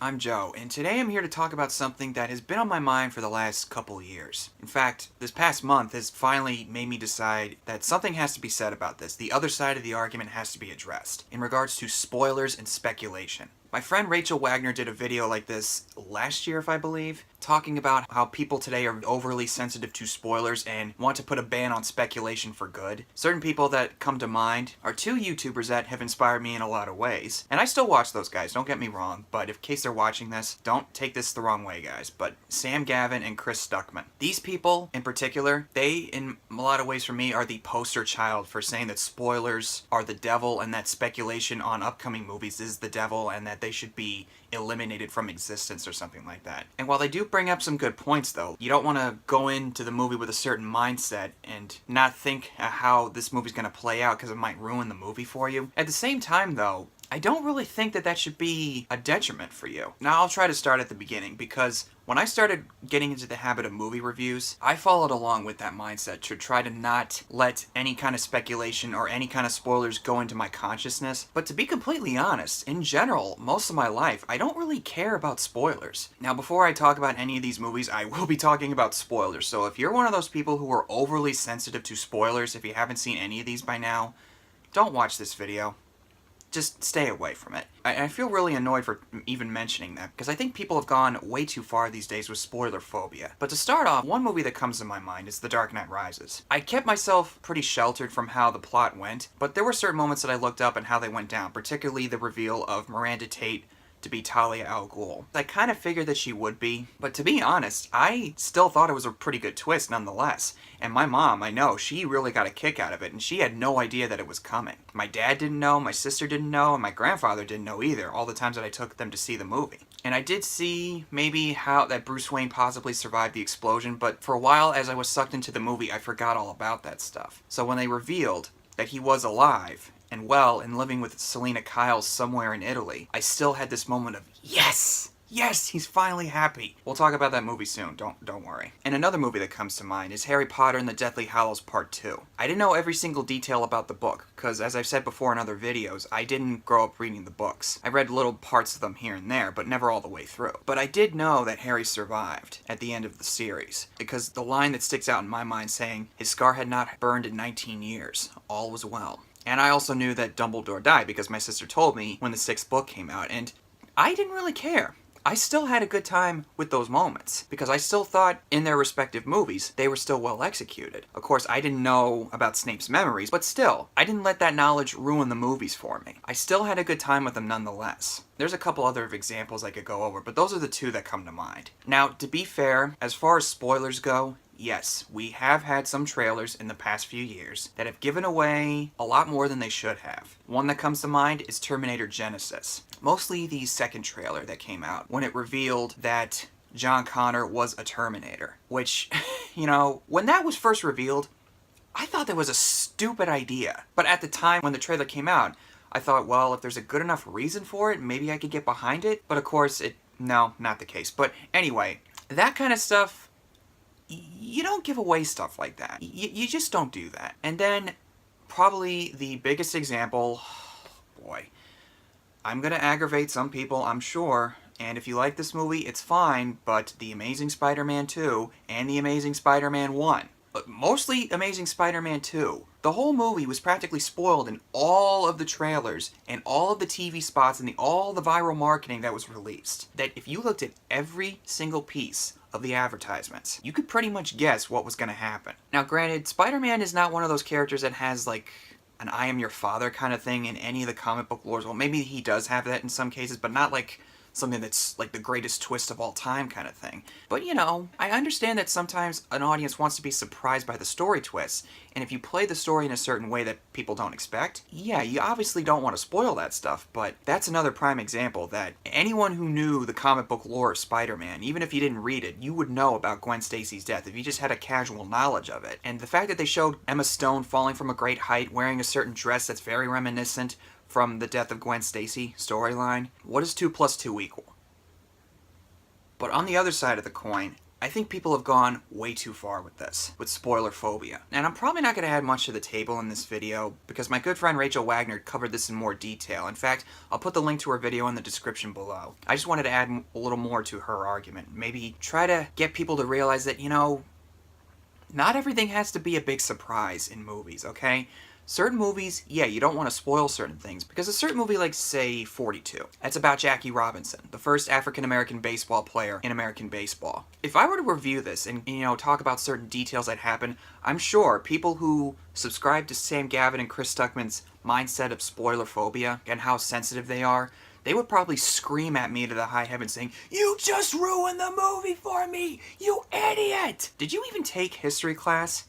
I'm Joe, and today I'm here to talk about something that has been on my mind for the last couple years. In fact, this past month has finally made me decide that something has to be said about this. The other side of the argument has to be addressed, in regards to spoilers and speculation. My friend Rachel Wagner did a video like this last year, if I believe, talking about how people today are overly sensitive to spoilers and want to put a ban on speculation for good. Certain people that come to mind are two YouTubers that have inspired me in a lot of ways. And I still watch those guys, don't get me wrong, but in case they're watching this, don't take this the wrong way, guys. But Sam Gavin and Chris Stuckman. These people, in particular, they, in a lot of ways for me, are the poster child for saying that spoilers are the devil and that speculation on upcoming movies is the devil and that they should be eliminated from existence or something like that. And while they do bring up some good points though, you don't want to go into the movie with a certain mindset and not think how this movie's going to play out because it might ruin the movie for you. At the same time though, I don't really think that that should be a detriment for you. Now I'll try to start at the beginning because when I started getting into the habit of movie reviews, I followed along with that mindset to try to not let any kind of speculation or any kind of spoilers go into my consciousness. But to be completely honest, in general, most of my life, I don't really care about spoilers. Now before I talk about any of these movies, I will be talking about spoilers. So if you're one of those people who are overly sensitive to spoilers, if you haven't seen any of these by now, don't watch this video. Just stay away from it. I feel really annoyed for even mentioning that, because I think people have gone way too far these days with spoilerphobia. But to start off, one movie that comes to my mind is The Dark Knight Rises. I kept myself pretty sheltered from how the plot went, but there were certain moments that I looked up and how they went down, particularly the reveal of Miranda Tate to be Talia al Ghul. I kind of figured that she would be, but to be honest, I still thought it was a pretty good twist nonetheless. And my mom, I know, she really got a kick out of it, and she had no idea that it was coming. My dad didn't know, my sister didn't know, and my grandfather didn't know either, all the times that I took them to see the movie. And I did see maybe how that Bruce Wayne possibly survived the explosion, but for a while as I was sucked into the movie, I forgot all about that stuff. So when they revealed that he was alive and well and living with Selena Kyle somewhere in Italy, I still had this moment of, yes! Yes, he's finally happy. We'll talk about that movie soon, don't worry. And another movie that comes to mind is Harry Potter and the Deathly Hallows Part 2. I didn't know every single detail about the book, because as I've said before in other videos, I didn't grow up reading the books. I read little parts of them here and there, but never all the way through. But I did know that Harry survived at the end of the series, because the line that sticks out in my mind saying, his scar had not burned in 19 years, all was well. And I also knew that Dumbledore died because my sister told me when the 6th book came out, and I didn't really care. I still had a good time with those moments, because I still thought in their respective movies, they were still well executed. Of course, I didn't know about Snape's memories, but still, I didn't let that knowledge ruin the movies for me. I still had a good time with them nonetheless. There's a couple other examples I could go over, but those are the two that come to mind. Now, to be fair, as far as spoilers go, yes, we have had some trailers in the past few years that have given away a lot more than they should have. One that comes to mind is Terminator Genisys. Mostly the second trailer that came out, when it revealed that John Connor was a Terminator. Which, you know, when that was first revealed, I thought that was a stupid idea. But at the time when the trailer came out, I thought, well, if there's a good enough reason for it, maybe I could get behind it. But of course, no, not the case. But anyway, that kind of stuff, you don't give away stuff like that. You just don't do that. And then, probably the biggest example, boy, I'm gonna aggravate some people, I'm sure, and if you like this movie, it's fine, but The Amazing Spider-Man 2 and The Amazing Spider-Man 1, but mostly Amazing Spider-Man 2, the whole movie was practically spoiled in all of the trailers and all of the TV spots and all the viral marketing that was released. That if you looked at every single piece of the advertisements, you could pretty much guess what was going to happen. Now granted, Spider-Man is not one of those characters that has like an I am your father kind of thing in any of the comic book lores. Well, maybe he does have that in some cases, but not like something that's like the greatest twist of all time kind of thing. But you know, I understand that sometimes an audience wants to be surprised by the story twists, and if you play the story in a certain way that people don't expect, yeah, you obviously don't want to spoil that stuff, but that's another prime example that anyone who knew the comic book lore of Spider-Man, even if you didn't read it, you would know about Gwen Stacy's death if you just had a casual knowledge of it. And the fact that they showed Emma Stone falling from a great height, wearing a certain dress that's very reminiscent from the death of Gwen Stacy storyline, what does 2 plus 2 equal? But on the other side of the coin, I think people have gone way too far with this, with spoilerphobia. And I'm probably not going to add much to the table in this video, because my good friend Rachel Wagner covered this in more detail. In fact, I'll put the link to her video in the description below. I just wanted to add a little more to her argument. Maybe try to get people to realize that, not everything has to be a big surprise in movies, okay? Certain movies, yeah, you don't want to spoil certain things, because a certain movie like, say, 42, that's about Jackie Robinson, the first African-American baseball player in American baseball. If I were to review this and, talk about certain details that happen, I'm sure people who subscribe to Sam Gavin and Chris Stuckman's mindset of spoilerphobia and how sensitive they are, they would probably scream at me to the high heavens saying, "You just ruined the movie for me, you idiot!" Did you even take history class?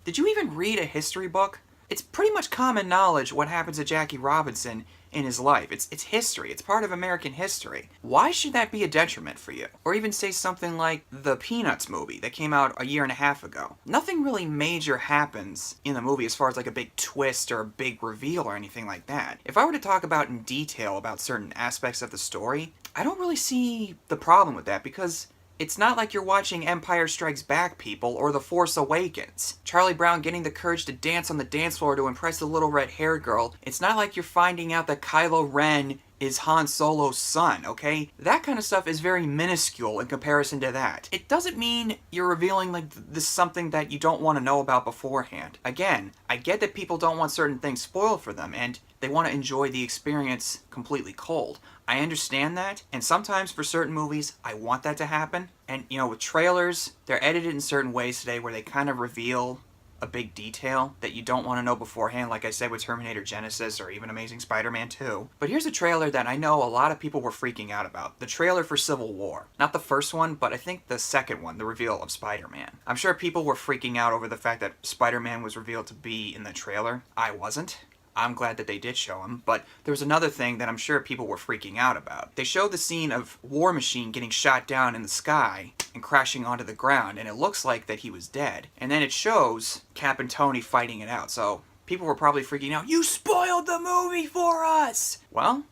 Did you even read a history book? It's pretty much common knowledge what happens to Jackie Robinson in his life. It's history. It's part of American history. Why should that be a detriment for you? Or even say something like the Peanuts movie that came out a year and a half ago. Nothing really major happens in the movie as far as like a big twist or a big reveal or anything like that. If I were to talk about in detail about certain aspects of the story, I don't really see the problem with that, because it's not like you're watching Empire Strikes Back, people, or The Force Awakens. Charlie Brown getting the courage to dance on the dance floor to impress the little red-haired girl. It's not like you're finding out that Kylo Ren is Han Solo's son, okay? That kind of stuff is very minuscule in comparison to that. It doesn't mean you're revealing like this something that you don't want to know about beforehand. Again, I get that people don't want certain things spoiled for them, and they want to enjoy the experience completely cold. I understand that, and sometimes for certain movies, I want that to happen. And, with trailers, they're edited in certain ways today where they kind of reveal a big detail that you don't want to know beforehand, like I said with Terminator Genisys or even Amazing Spider-Man 2. But here's a trailer that I know a lot of people were freaking out about. The trailer for Civil War. Not the first one, but I think the second one, the reveal of Spider-Man. I'm sure people were freaking out over the fact that Spider-Man was revealed to be in the trailer. I wasn't. I'm glad that they did show him, but there was another thing that I'm sure people were freaking out about. They showed the scene of War Machine getting shot down in the sky and crashing onto the ground, and it looks like that he was dead. And then it shows Cap and Tony fighting it out, so people were probably freaking out, "You spoiled the movie for us!" Well,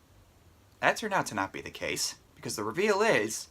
that turned out to not be the case, because the reveal is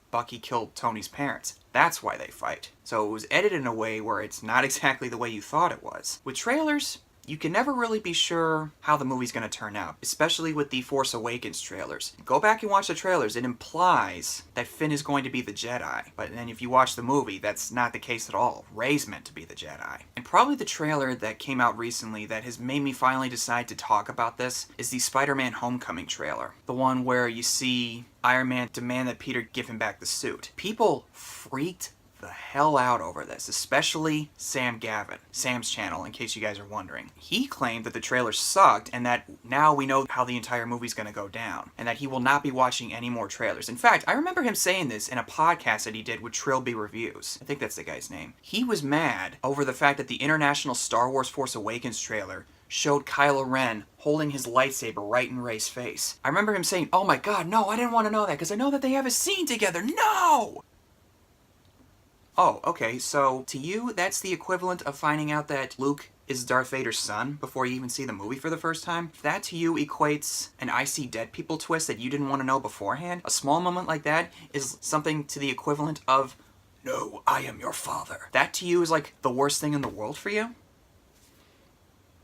Bucky killed Tony's parents. That's why they fight. So it was edited in a way where it's not exactly the way you thought it was. With trailers, you can never really be sure how the movie's going to turn out, especially with the Force Awakens trailers. Go back and watch the trailers. It implies that Finn is going to be the Jedi. But then if you watch the movie, that's not the case at all. Rey's meant to be the Jedi. And probably the trailer that came out recently that has made me finally decide to talk about this is the Spider-Man Homecoming trailer. The one where you see Iron Man demand that Peter give him back the suit. People freaked the hell out over this, especially Sam Gavin, Sam's channel, in case you guys are wondering. He claimed that the trailer sucked and that now we know how the entire movie's gonna go down, and that he will not be watching any more trailers. In fact, I remember him saying this in a podcast that he did with Trilby Reviews. I think that's the guy's name. He was mad over the fact that the international Star Wars Force Awakens trailer showed Kylo Ren holding his lightsaber right in Rey's face. I remember him saying, "Oh my god, no, I didn't want to know that because I know that they have a scene together, no!" Oh, okay, so to you, that's the equivalent of finding out that Luke is Darth Vader's son before you even see the movie for the first time? If that to you equates an I See Dead People twist that you didn't want to know beforehand, a small moment like that is something to the equivalent of, "No, I am your father." That to you is like the worst thing in the world for you?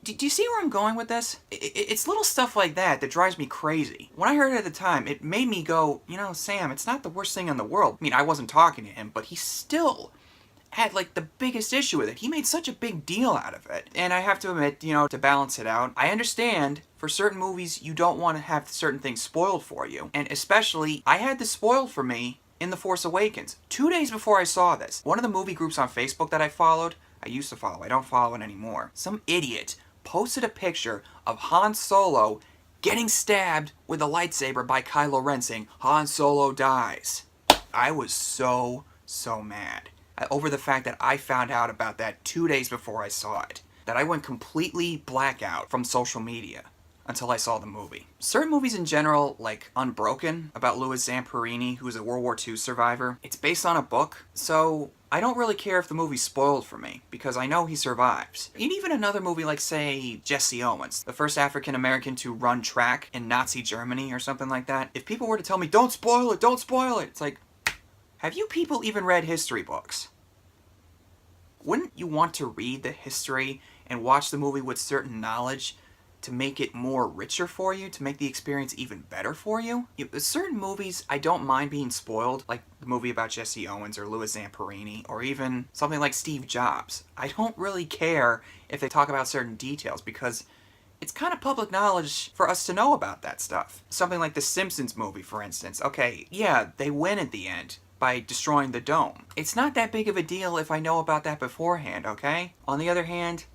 Do you see where I'm going with this? It's little stuff like that that drives me crazy. When I heard it at the time, it made me go, Sam, it's not the worst thing in the world. I mean, I wasn't talking to him, but he still had like the biggest issue with it. He made such a big deal out of it. And I have to admit, to balance it out, I understand for certain movies you don't want to have certain things spoiled for you. And especially, I had this spoiled for me in The Force Awakens. 2 days before I saw this, one of the movie groups on Facebook that I followed, I used to follow, I don't follow it anymore, some idiot posted a picture of Han Solo getting stabbed with a lightsaber by Kylo Ren saying, "Han Solo dies." I was so mad over the fact that I found out about that 2 days before I saw it. That I went completely blackout from social media until I saw the movie. Certain movies in general, like Unbroken, about Louis Zamperini, who is a World War II survivor, it's based on a book, so I don't really care if the movie's spoiled for me, because I know he survives. And even another movie like, say, Jesse Owens, the first African-American to run track in Nazi Germany or something like that, if people were to tell me, don't spoil it, it's like, Have you people even read history books? Wouldn't you want to read the history and watch the movie with certain knowledge to make it more richer for you, to make the experience even better for you? Certain movies, I don't mind being spoiled, like the movie about Jesse Owens or Louis Zamperini, or even something like Steve Jobs. I don't really care if they talk about certain details because it's kind of public knowledge for us to know about that stuff. Something like the Simpsons movie, for instance. Okay, yeah, they win at the end by destroying the dome. It's not that big of a deal if I know about that beforehand, okay? On the other hand,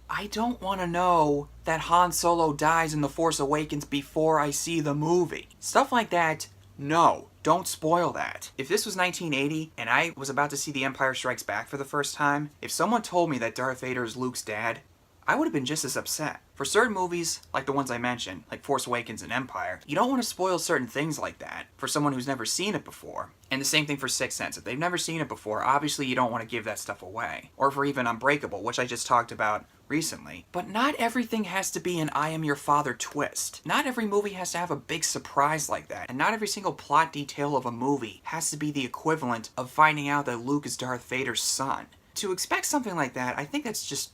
I don't want to know that Han Solo dies in The Force Awakens before I see the movie. Stuff like that, no. Don't spoil that. If this was 1980 and I was about to see The Empire Strikes Back for the first time, if someone told me that Darth Vader is Luke's dad, I would have been just as upset. For certain movies, like the ones I mentioned, like Force Awakens and Empire, you don't want to spoil certain things like that for someone who's never seen it before. And the same thing for Sixth Sense. If they've never seen it before, obviously you don't want to give that stuff away. Or for even Unbreakable, which I just talked about recently. But not everything has to be an I am your father twist. Not every movie has to have a big surprise like that. And not every single plot detail of a movie has to be the equivalent of finding out that Luke is Darth Vader's son. To expect something like that, I think that's just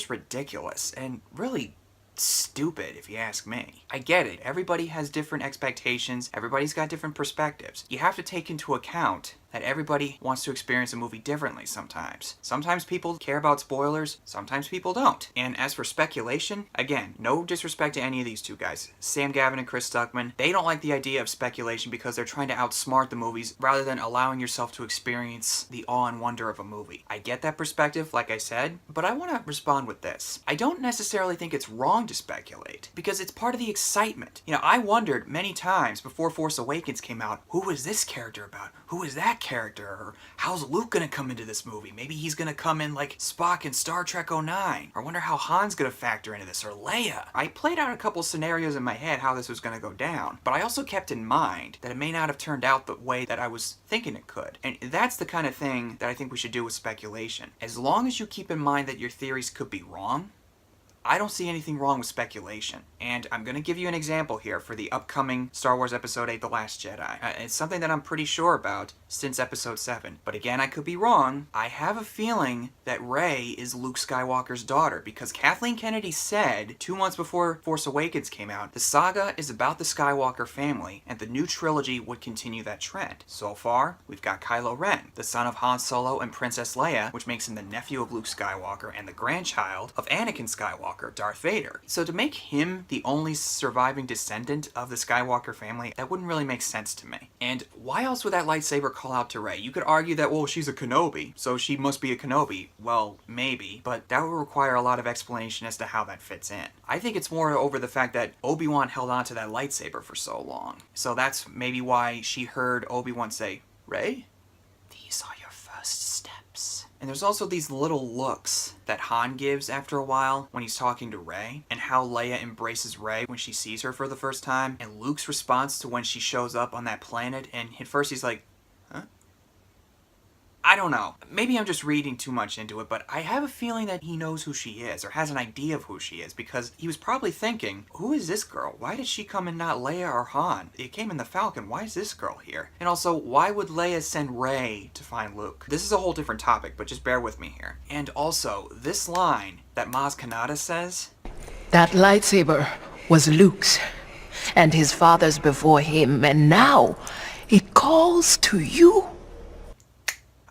ridiculous and really stupid if you ask me. I get it. Everybody has different expectations. Everybody's got different perspectives. You have to take into account that everybody wants to experience a movie differently sometimes. Sometimes people care about spoilers, sometimes people don't. And as for speculation, again, no disrespect to any of these two guys. Sam Gavin and Chris Stuckman, they don't like the idea of speculation because they're trying to outsmart the movies rather than allowing yourself to experience the awe and wonder of a movie. I get that perspective, like I said, but I want to respond with this. I don't necessarily think it's wrong to speculate because it's part of the excitement. You know, I wondered many times before Force Awakens came out, who is this character about? Who is that character? Or how's Luke gonna come into this movie? Maybe he's gonna come in like Spock in Star Trek 09. Or I wonder how Han's gonna factor into this, or Leia. I played out a couple scenarios in my head how this was gonna go down, but I also kept in mind that it may not have turned out the way that I was thinking it could. And that's the kind of thing that I think we should do with speculation. As long as you keep in mind that your theories could be wrong, I don't see anything wrong with speculation. And I'm going to give you an example here for the upcoming Star Wars Episode 8 The Last Jedi. It's something that I'm pretty sure about since Episode 7. But again, I could be wrong. I have a feeling that Rey is Luke Skywalker's daughter because Kathleen Kennedy said 2 months before Force Awakens came out, the saga is about the Skywalker family and the new trilogy would continue that trend. So far, we've got Kylo Ren, the son of Han Solo and Princess Leia, which makes him the nephew of Luke Skywalker and the grandchild of Anakin Skywalker, Darth Vader. So to make him the only surviving descendant of the Skywalker family, that wouldn't really make sense to me. And why else would that lightsaber call out to Rey? You could argue that, well, she's a Kenobi, so she must be a Kenobi. Well, maybe, but that would require a lot of explanation as to how that fits in. I think it's more over the fact that Obi-Wan held on to that lightsaber for so long. So that's maybe why she heard Obi-Wan say, Rey, these are your first steps. And there's also these little looks that Han gives after a while when he's talking to Rey, and how Leia embraces Rey when she sees her for the first time, and Luke's response to when she shows up on that planet, and at first he's like, huh? I don't know. Maybe I'm just reading too much into it, but I have a feeling that he knows who she is, or has an idea of who she is, because he was probably thinking, who is this girl? Why did she come and not Leia or Han? It came in the Falcon. Why is this girl here? And also, why would Leia send Rey to find Luke? This is a whole different topic, but just bear with me here. And also, this line that Maz Kanata says, that lightsaber was Luke's, and his father's before him, and now it calls to you.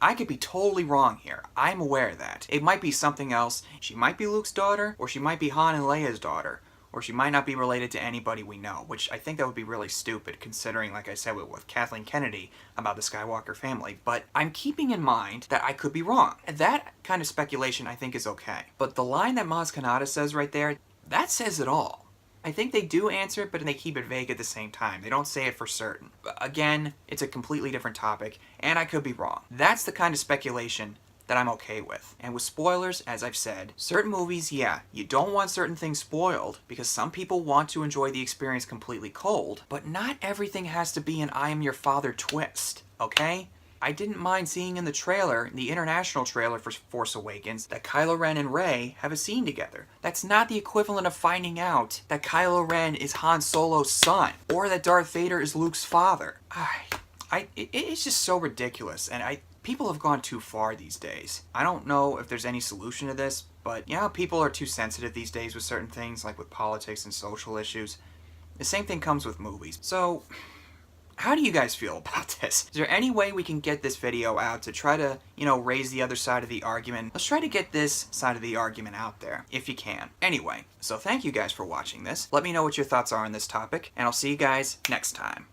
I could be totally wrong here. I'm aware of that. It might be something else. She might be Luke's daughter, or she might be Han and Leia's daughter, or she might not be related to anybody we know, which I think that would be really stupid considering, like I said, with Kathleen Kennedy about the Skywalker family. But I'm keeping in mind that I could be wrong. That kind of speculation I think is okay. But the line that Maz Kanata says right there, that says it all. I think they do answer it, but they keep it vague at the same time. They don't say it for certain. Again, it's a completely different topic, and I could be wrong. That's the kind of speculation that I'm okay with. And with spoilers, as I've said, certain movies, yeah, you don't want certain things spoiled, because some people want to enjoy the experience completely cold, but not everything has to be an I am your father twist, okay? I didn't mind seeing in the trailer, the international trailer for Force Awakens, that Kylo Ren and Rey have a scene together. That's not the equivalent of finding out that Kylo Ren is Han Solo's son, or that Darth Vader is Luke's father. It's just so ridiculous, and people have gone too far these days. I don't know if there's any solution to this, but you know, people are too sensitive these days with certain things, like with politics and social issues. The same thing comes with movies. So, how do you guys feel about this? Is there any way we can get this video out to try to, you know, raise the other side of the argument? Let's try to get this side of the argument out there, if you can. Anyway, so thank you guys for watching this. Let me know what your thoughts are on this topic, and I'll see you guys next time.